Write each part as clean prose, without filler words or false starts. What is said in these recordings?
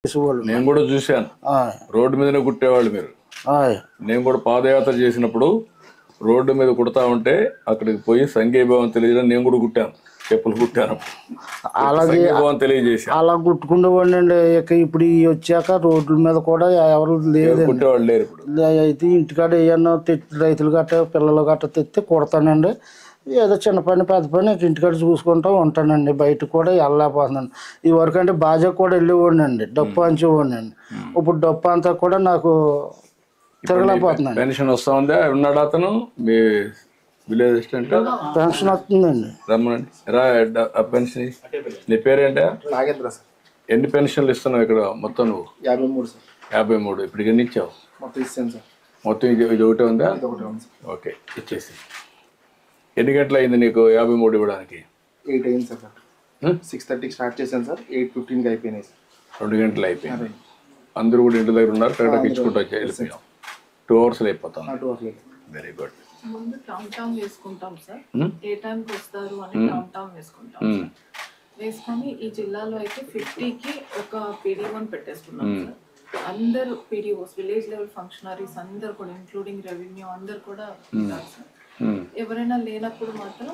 నేను కూడా చూశాను, రోడ్డు మీదనే కుట్టేవాళ్ళు మీరు. నేను కూడా పాదయాత్ర చేసినప్పుడు రోడ్డు మీద కుడతా ఉంటే అక్కడికి పోయి సంఘీభావం తెలియజేయడం నేను కూడా కుట్టాను, చెప్పులు కుట్టాను, అలాగే తెలియజేసాను. అలా కుట్టుకుండేవాడిని అండి. ఇప్పుడు వచ్చాక రోడ్ల మీద కూడా ఎవరు లేదు, కుట్టేవాళ్ళు లేరు. ఇప్పుడు అయితే ఇంటికాడ ఏమన్నా రైతులు గట్ట పిల్లలు గట్ట తెస్తే కుడతానండి. ఏదో చిన్న పని పెద్ద పని ఇంటికాడ చూసుకుంటూ ఉంటానండి. బయటకు కూడా వెళ్ళలేకపోతున్నాను. ఈ వరకు అంటే బాజా కూడా వెళ్ళేవాడిని అండి, డప్పు అంచేవాడిని అండి. ఇప్పుడు డప్పు అంతా కూడా నాకు తిరగలేకపోతున్నాను. పెన్షన్ వస్తా ఉందా? ఉన్నాడు అతను మీ విలేజ్ అసిస్టెంట్? పెన్షన్ వస్తుందండి. రమ్మనండి, రా. పెన్షన్ నీ పేరేంటా? నాగేంద్ర సార్. ఎన్ని పెన్షన్లు ఇస్తున్నావు ఇక్కడ మొత్తం నువ్వు? 53 సార్. 53. ఇప్పుడు ఎన్ని ఇచ్చావు? మొత్తం ఇస్తాను సార్. మొత్తం ఇది ఒకటే ఉందా? ఓకే, ఇచ్చేసి. ఎన్ని గంటలు అయింది నీకు 53 ఇవ్వడానికి? 8 అయింది సార్. 6:30కి స్టార్ట్ చేశాను సార్, 8:15కి అయిపోయినాయి సార్. 2 గంటలు అయిపోయింది. అందరూ కూడా ఇంటి దగ్గర ఉన్నారు, కరెక్ట్గా ఇచ్చుకుంటూ వచ్చి వెళ్ళిపోయాం. 2 అవర్స్ అయిపోతాం. Very good. ముందు కౌంట్ డౌన్ వేసుకుంటాం సార్, ఏ టైంకి వస్తారు అని కౌంట్ డౌన్ వేసుకుంటాం. వేసుకొని ఈ జిల్లాలో అయితే 50కి ఒక PD1 పెట్టేసుకున్నాం సార్. అందరు PDOs, విలేజ్ లెవెల్ ఫంక్షనరీస్ అందరు కూడా, ఇంక్లూడింగ్ రెవెన్యూ అందరు కూడా ఉంటారు సార్. ఎవరైనా లేనప్పుడు మాత్రం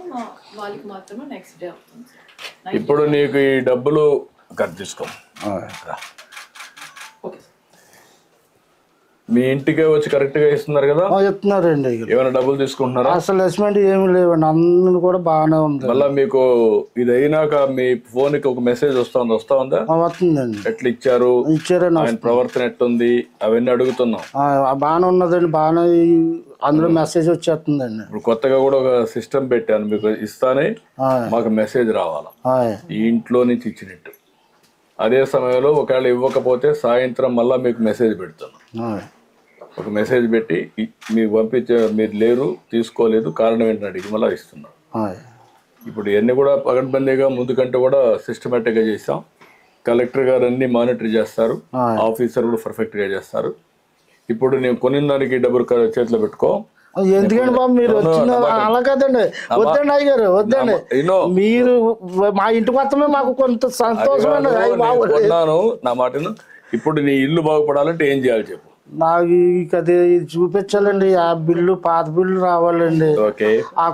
వాళ్ళకి మాత్రమే నెక్స్ట్ డే అవుతుంది సార్. ఇప్పుడు నీకు ఈ డబ్బులు ఖర్చు తీసుకో, మీ ఇంటికే వచ్చి కరెక్ట్ గా ఇస్తున్నారు కదా? చెప్తున్నారండి. ఏమైనా డబ్బులు తీసుకుంటున్నారా? అసలు అసెస్మెంట్ ఏమి లేవండి, అందరూ కూడా బాగానే ఉంది. మళ్ళా మీకు ఇది అయినాక మీ ఫోన్ కి ఒక మెసేజ్ వస్తా ఉందా? వస్తుందండి. ఎట్లా ఇచ్చారు, ఆయన ప్రవర్తన ఎట్టుంది అవన్నీ అడుగుతున్నాం. బాగానే ఉన్నదండి, బాగానే అందులో మెసేజ్ వచ్చేస్తుందండి. ఇప్పుడు కొత్తగా కూడా ఒక సిస్టమ్ పెట్టాను, మీకు ఇస్తానే మాకు మెసేజ్ రావాలా ఈ ఇంట్లో నుంచి ఇచ్చినట్టు. అదే సమయంలో ఒకవేళ ఇవ్వకపోతే సాయంత్రం మళ్ళా మీకు మెసేజ్ పెడుతున్నాం. ఒక మెసేజ్ పెట్టి మీకు పంపించే, మీరు లేరు, తీసుకోలేదు, కారణం ఏంటని అడిగి మళ్ళీ ఇస్తున్నాం. ఇప్పుడు ఇవన్నీ కూడా పగడ్బందీగా ముందు కంటే కూడా సిస్టమేటిక్గా చేసాం. కలెక్టర్ గారు అన్ని మానిటర్ చేస్తారు, ఆఫీసర్ కూడా పర్ఫెక్ట్గా చేస్తారు. ఇప్పుడు నేను కొనిన దానికి డబ్బులు చేతిలో పెట్టుకో. ఎందుకండి బాబు మీరు వచ్చిన అలా కదండి, వద్దండి అయ్యారు, వద్దండి. మీరు మా ఇంటి మొత్తమే మాకు కొంత సంతోషం. కొన్నాను నా మాటను. ఇప్పుడు నీ ఇల్లు బాగుపడాలంటే ఏం చేయాలి చెప్పు? నాకు అది చూపించాలండి. ఆ బిల్లు, పాత బిల్లు రావాలండి. ఓకే. ఆ